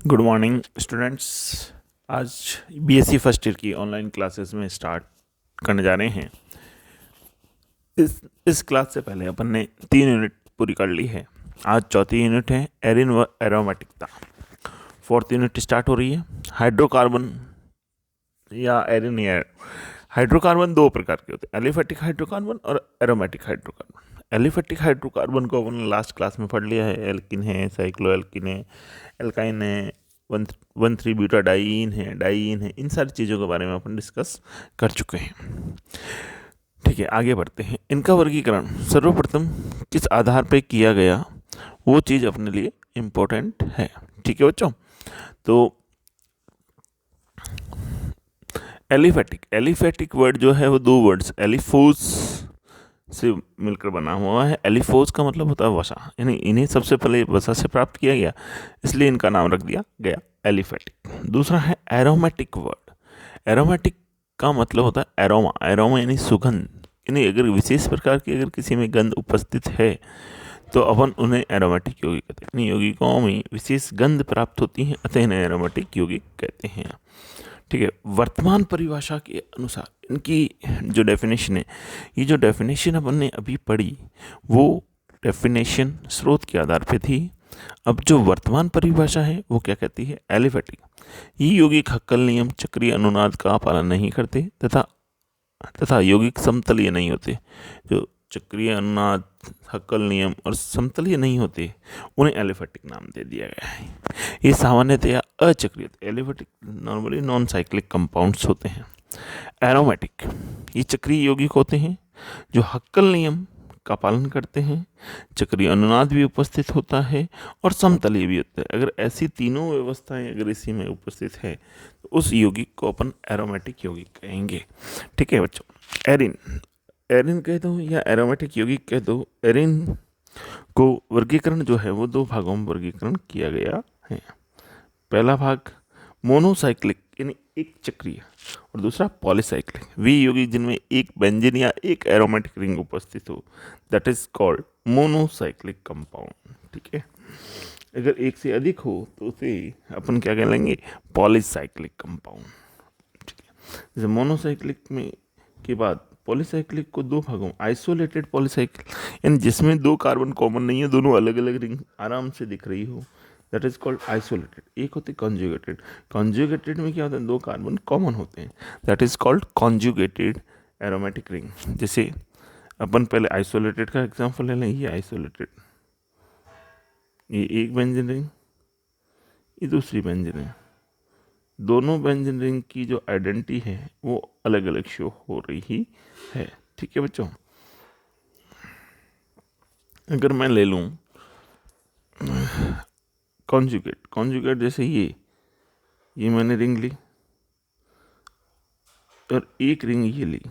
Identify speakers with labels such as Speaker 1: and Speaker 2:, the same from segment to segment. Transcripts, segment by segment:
Speaker 1: Good morning students. आज BSc first year की online classes में स्टार्ट करने जा रहे हैं। इस क्लास से पहले अपन ने 3 यूनिट पूरी कर ली है। आज चौथी यूनिट है एरिन व एरोमेटिकता। फोर्थ यूनिट स्टार्ट हो रही है हाइड्रोकार्बन या एरिन या हाइड्रोकार्बन दो प्रकार के होते हैं, एलिफेटिक हाइड्रोकार्बन और एरोमेटिक हाइड्रोकार्बन। एलिफेटिक हाइड्रोकार्बन को अपन लास्ट क्लास में पढ़ लिया है। एल्किन है, साइक्लो एल्किन है, एल्काइन है, 1,3 ब्यूटा डाइईन है। इन सारी चीज़ों के बारे में अपन डिस्कस कर चुके हैं। ठीक है, आगे बढ़ते हैं। इनका वर्गीकरण सर्वप्रथम किस आधार पर किया गया वो चीज़ अपने लिए इम्पोर्टेंट है। ठीक है बच्चों, तो एलिफेटिक वर्ड जो है वो दो वर्ड्स एलिफोस से मिलकर बना हुआ है। एलिफोस का मतलब होता है वसा, यानी इन्हें सबसे पहले वसा से प्राप्त किया गया, इसलिए इनका नाम रख दिया गया एलिफेटिक। दूसरा है एरोमेटिक वर्ड। एरोमेटिक का मतलब होता है एरोमा। एरोमा यानी सुगंध, यानी अगर विशेष प्रकार की अगर किसी में गंध उपस्थित है तो अपन उन्हें एरोमेटिक यौगिक कहते हैं। इन यौगिकों में विशेष गंध प्राप्त होती है, अतः इन्हें एरोमेटिक यौगिक कहते हैं। ठीक है, वर्तमान परिभाषा के अनुसार इनकी जो डेफिनेशन है, ये जो डेफिनेशन अपन ने अभी पढ़ी वो डेफिनेशन स्रोत के आधार पे थी। अब जो वर्तमान परिभाषा है वो क्या कहती है? एलिफेटिक ये यौगिक हक्कल नियम चक्रीय अनुनाद का पालन नहीं करते तथा यौगिक समतलीय नहीं होते। जो चक्रीय अनुनाद, हक्कल नियम और समतलीय नहीं होते उन्हें एलिफेटिक नाम दे दिया गया है। ये सामान्यतया अचक्रीय aliphatic normally non cyclic compounds होते हैं। एरोमेटिक ये चक्रीय यौगिक होते हैं जो हक्कल नियम का पालन करते हैं, चक्रीय अनुनाद भी उपस्थित होता है और समतलीय भी होता है। अगर ऐसी तीनों व्यवस्थाएं अगर इसी में उपस्थित है तो उस यौगिक को अपन एरोमेटिक यौगिक कहेंगे। ठीक है बच्चों, एरिन एरिन कह दो या एरोमेटिक यौगिक कह दो। एरिन को वर्गीकरण जो है वो दो भागों में वर्गीकरण किया गया है। पहला भाग मोनोसाइक्लिक यानी एक चक्रीय, और दूसरा पॉलीसाइक्लिक वे यौगिक जिनमें एक बेंजीन या एक एरोमेटिक रिंग उपस्थित हो, that is called monocyclic compound. ठीक है, अगर एक से अधिक हो तो उसे अपन क्या कह लेंगे? Polycyclic compound. ठीक है, जैसे मोनोसाइक्लिक में के बाद पॉलीसाइक्लिक को दो भागों आइसोलेटेड पॉलीसाइक्लिक, यानी जिसमें दो कार्बन कॉमन नहीं है, दोनों अलग अलग रिंग आराम से दिख रही हो, दैट इज कॉल्ड आइसोलेटेड। एक होते कॉन्जुगेटेड। कॉन्जुगेटेड में क्या होता है? दो कार्बन कॉमन होते हैं, that is called conjugated aromatic ring. जैसे अपन पहले आइसोलेटेड का एग्जांपल ले लें। ये आइसोलेटेड, ये एक बेंजीन रिंग, ये दूसरी बेंजीन रिंग। दोनों बेंजीन रिंग की जो आइडेंटिटी है वो अलग अलग शो हो रही है। ठीक है बच्चों, अगर मैं ले लूँ कॉन्जुगेट जैसे ये मैंने रिंग ली और एक रिंग ये ली,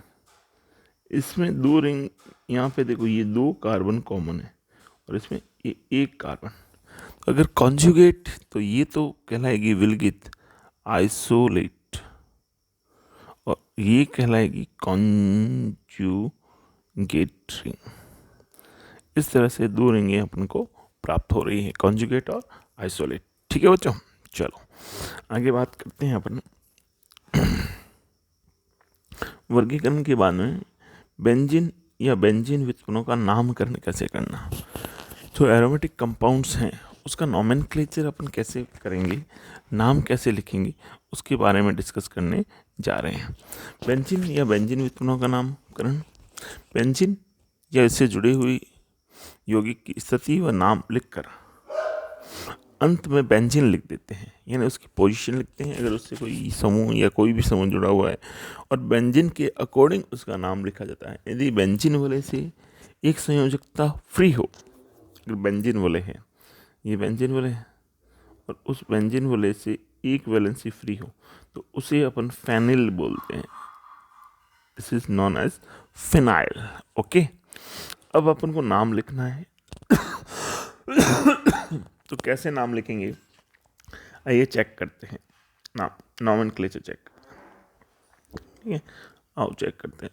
Speaker 1: इसमें दो रिंग, यहाँ पे देखो ये दो कार्बन कॉमन है और इसमें ये एक कार्बन। तो अगर कॉन्जुगेट तो ये तो कहलाएगी विलगित आइसोलेट, और ये कहलाएगी कॉन्जुगेट रिंग। इस तरह से दो रिंगें अपन को प्राप्त हो रही है, कॉन्जुगेट और आइसोलेट। ठीक है बच्चों, चलो आगे बात करते हैं अपन वर्गीकरण के बाद में बेंजीन या बेंजीन व्युत्पन्नों का नामकरण कैसे करना। जो एरोमेटिक कंपाउंड्स हैं उसका नॉमेनक्लेचर अपन कैसे करेंगे, नाम कैसे लिखेंगे, उसके बारे में डिस्कस करने जा रहे हैं। बेंजीन या बेंजीन व्युत्पन्नों का नामकरण, बेंजीन या इससे जुड़ी हुई यौगिक की स्थिति व नाम लिखकर अंत में बेंजीन लिख देते हैं, यानी उसकी पोजीशन लिखते हैं अगर उससे कोई समूह या कोई भी समूह जुड़ा हुआ है, और बेंजीन के अकॉर्डिंग उसका नाम लिखा जाता है। यदि बेंजीन वाले से एक संयोजकता फ्री हो, अगर बेंजीन वाले हैं, ये बेंजीन वाले हैं और उस बेंजीन वाले से एक वैलेंसी फ्री हो, तो उसे अपन फेनिल बोलते हैं। This is known as phenyl. Okay, अब अपन को नाम लिखना है तो कैसे नाम लिखेंगे, आइए चेक करते हैं। नाम नॉमेनक्लेचर चेक, ठीक है, आओ चेक करते हैं।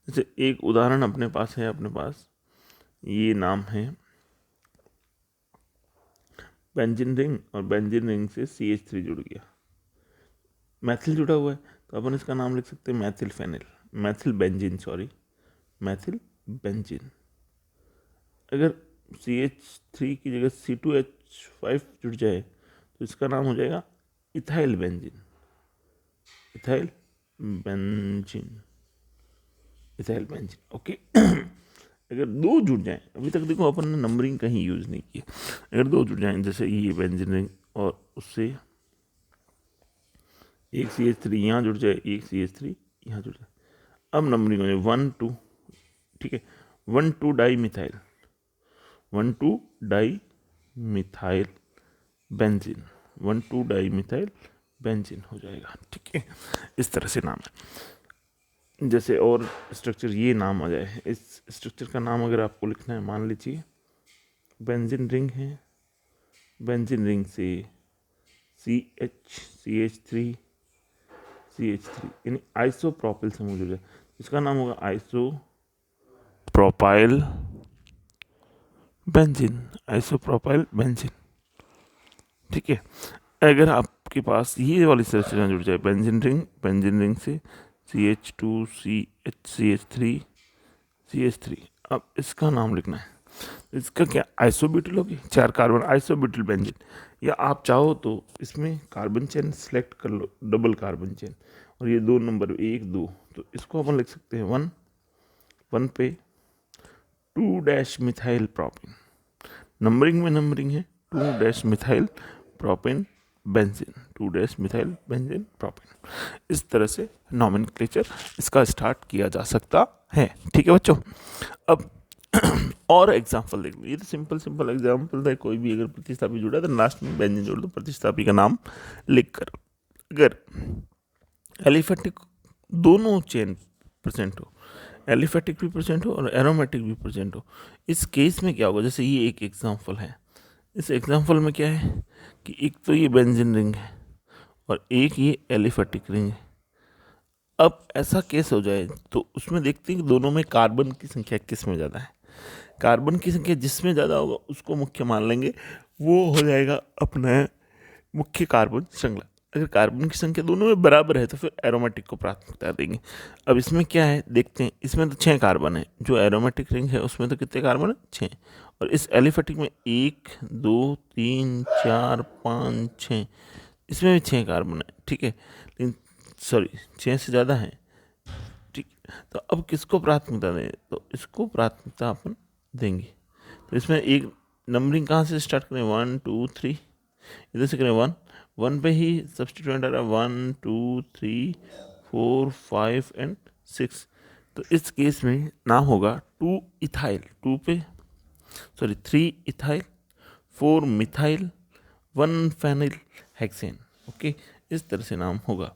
Speaker 1: जैसे एक उदाहरण अपने पास है, अपने पास ये नाम है बेंजीन रिंग, और बेंजीन रिंग से CH3 जुड़ गया, मैथिल जुड़ा हुआ है, तो अपन इसका नाम लिख सकते हैं methyl phenyl, methyl benzene, sorry methyl benzene. अगर CH3 की जगह C2H5 जुड़ जाए तो इसका नाम हो जाएगा ethyl benzene, ethyl benzene, ethyl benzene. Okay. अगर दो जुड़ जाएं, अभी तक देखो अपन ने नंबरिंग कहीं यूज़ नहीं की, अगर दो जुड़ जाएं जैसे ये बेंजीन रिंग और उससे एक CH3 यहाँ जुड़ जाए, एक CH3 यहाँ जुड़ जाए, अब नंबरिंग हो जाए 1 2, ठीक है, 1 2 di methyl, 1 2 di methyl benzene, 1 2 di methyl benzene हो जाएगा, ठीक है। इस तरह से नाम है। जैसे और स्ट्रक्चर ये नाम आ जाए, इस स्ट्रक्चर का नाम अगर आपको लिखना है, मान लीजिए बेंजीन रिंग है, बेंजीन रिंग से CH3 यानी आइसोप्रोपिल समूह जुड़ जाए, इसका नाम होगा आइसोप्रोपाइल बेंजीन, आइसोप्रोपाइल बेंजीन, ठीक है। अगर आपके पास ये वाली स्ट्रक्चर जुड़ जाए, बेंजीन रिंग से CH2 CH3, अब इसका नाम लिखना है, इसका क्या आइसोब्यूटिल होगी, 4 कार्बन आइसोब्यूटिल बेंजीन, या आप चाहो तो इसमें कार्बन चेन सेलेक्ट कर लो, डबल कार्बन चेन, और ये 2 नंबर 1 2, तो इसको अपन लिख सकते हैं 1 पे 2 डैश मिथाइल प्रोपिन, नंबरिंग में नंबरिंग है 2 dash methyl propyne benzene, 2 dash methyl benzene propyne. इस तरह से नॉमेनक्लेचर इसका स्टार्ट किया जा सकता है, ठीक है बच्चों। अब और एग्जाम्पल देख लो, ये तो सिंपल एग्जाम्पल था, कोई भी अगर प्रतिस्थापी जुड़ा तो लास्ट में बेंजीन जोड़ दो प्रतिस्थापी का नाम लिख कर। अगर एलिफेटिक दोनों चेन प्रेजेंट हो, एलिफेटिक भी प्रेजेंट हो और एरोमेटिक भी प्रेजेंट हो, इस केस में क्या होगा, जैसे ये एक एग्जाम्पल है, इस एग्जाम्पल में क्या है कि एक तो ये बेंजीन रिंग है और एक ये एलिफेटिक रिंग है। अब ऐसा केस हो जाए तो उसमें देखते हैं कि दोनों में कार्बन की संख्या किस में ज़्यादा है, कार्बन की संख्या जिसमें ज़्यादा होगा उसको मुख्य मान लेंगे, वो हो जाएगा अपना मुख्य कार्बन श्रृंखला। अगर कार्बन की संख्या दोनों में बराबर है तो फिर एरोमेटिक को प्राथमिकता देंगे। अब इसमें क्या है देखते हैं, इसमें तो 6 कार्बन है, जो एरोमेटिक रिंग है उसमें तो कितने कार्बन है 6, और इस एलिफेटिक में 1 2 3 4 5 6, इसमें भी 6 कार्बन है, ठीक है, लेकिन सॉरी 6 से ज़्यादा है, ठीक। तो अब किसको प्राथमिकता दें, तो इसको प्राथमिकता अपन देंगे। तो इसमें एक नंबरिंग कहाँ से स्टार्ट करें, 1 2 3, इधर से करें 1 पे ही सब्सटीट्यूएंट आ रहा है, 1 2 3 4 5 एंड 6, तो इस केस में नाम होगा 2 ethyl, 3 ethyl 4 methyl 1 phenyl hexane, okay. इस तरह से नाम होगा।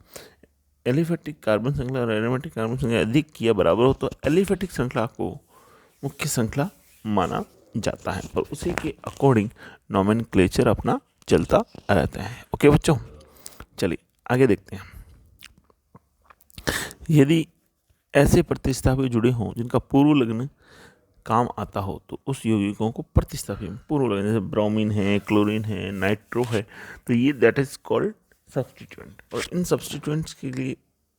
Speaker 1: एलिफेटिक कार्बन श्रृंखला और एरोमेटिक कार्बन श्रृंखला अधिक या बराबर हो तो एलिफेटिक श्रृंखला को मुख्य श्रृंखला माना जाता है, और उसी के अकॉर्डिंग नॉमेनक्लेचर अपना चलता रहता है, ओके बच्चों। चलिए आगे देखते हैं। यदि ऐसे प्रतिस्थापी जुड़े हों जिनका पूर्व लग्न काम आता हो तो उस यौगिकों को प्रतिस्थापी में पूर्व लग्न, जैसे ब्रोमीन है, क्लोरीन है, नाइट्रो है, तो ये दैट इज कॉल्ड सब्सटीट्यूएंट। और इन सब्सटीट्यूएंट्स के लिए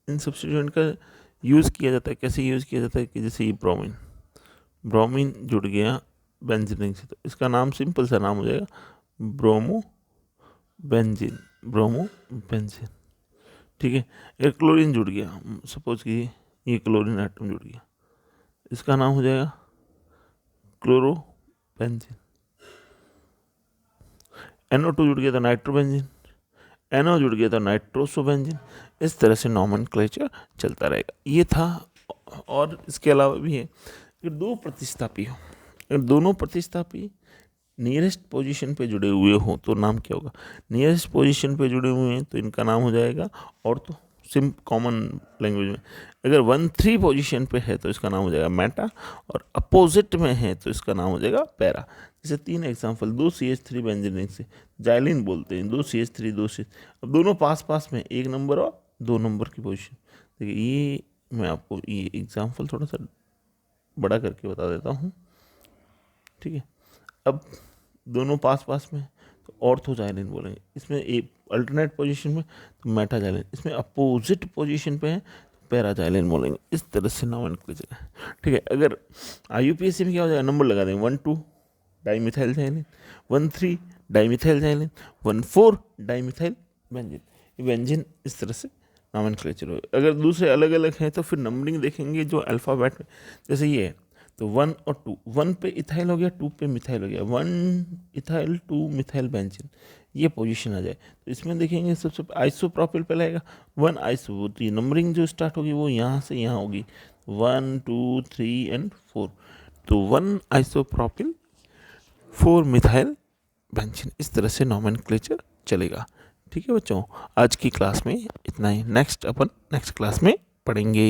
Speaker 1: इन सब्सटीट्यूएंट का यूज़ किया जाता है, कैसे यूज़ किया जाता है कि जैसे ये ब्रोमीन जुड़ गया बेंजीन रिंग से, तो इसका नाम सिंपल सा नाम हो जाएगा ब्रोमो बेंजीन, ठीक है। अगर क्लोरीन जुड़ गया, सपोज कि ये क्लोरीन एटम जुड़ गया, इसका नाम हो जाएगा क्लोरो बेंजीन। NO2 जुड़ गया तो नाइट्रोबेंजीन, NO जुड़ गया तो नाइट्रोसोबेंजीन। इस तरह से नॉमेनक्लेचर चलता रहेगा। ये था, और इसके अलावा भी है कि दो प्रतिस्थापी हो, अगर दोनों प्रतिस्थापी नियरेस्ट पोजीशन पे जुड़े हुए हो तो नाम क्या होगा, नियरेस्ट पोजीशन पे जुड़े हुए हैं तो इनका नाम हो जाएगा, और तो सिम कॉमन लैंग्वेज में अगर 1 3 पोजीशन पे है तो इसका नाम हो जाएगा मेटा, और अपोजिट में है तो इसका नाम हो जाएगा पैरा। जैसे 3 एग्जांपल, 2 CH3 बेंजीन रिंग से जाइलिन बोलते हैं, 2 CH3 2 CH, अब दोनों पास पास में 1 नंबर और 2 नंबर की पोजीशन। देखिए ये मैं आपको ये एग्जाम्पल थोड़ा सा बड़ा करके बता देता हूँ, ठीक है। अब दोनों पास पास में, तो ऑर्थोजाइलिन बोलेंगे। इसमें एक अल्टरनेट पोजीशन में तो मेटाजाइलिन, इसमें अपोजिट पोजीशन पे है तो पैराजाइलिन बोलेंगे। इस तरह से नोमेनक्लेचर है, ठीक है। अगर IUPAC में क्या हो जाएगा, नंबर लगा देंगे 1 2 dimethyl xylene, 1 3 dimethyl xylene, 1 4 dimethyl benzene. Benzene इस तरह से नोमेनक्लेचर हो। अगर दूसरे अलग अलग हैं तो फिर नंबरिंग देखेंगे जो अल्फ़ाबेट में, जैसे ये है तो 1 और 2, 1 पे इथाइल हो गया, 2 पे मिथाइल हो गया, 1 इथाइल 2 मिथाइल बेंजीन, ये पोजीशन आ जाए तो इसमें देखेंगे सबसे आइसोप्रोपिल पे लगेगा 1 आइसो, तो ये नंबरिंग जो स्टार्ट होगी वो यहाँ से यहाँ होगी 1 2 3 एंड 4, तो 1 आइसोप्रोपिल 4 मिथाइल बेंजीन, इस तरह से नोमेनक्लेचर चलेगा। ठीक है बच्चों, आज की क्लास में इतना ही। नेक्स्ट क्लास में पढ़ेंगे।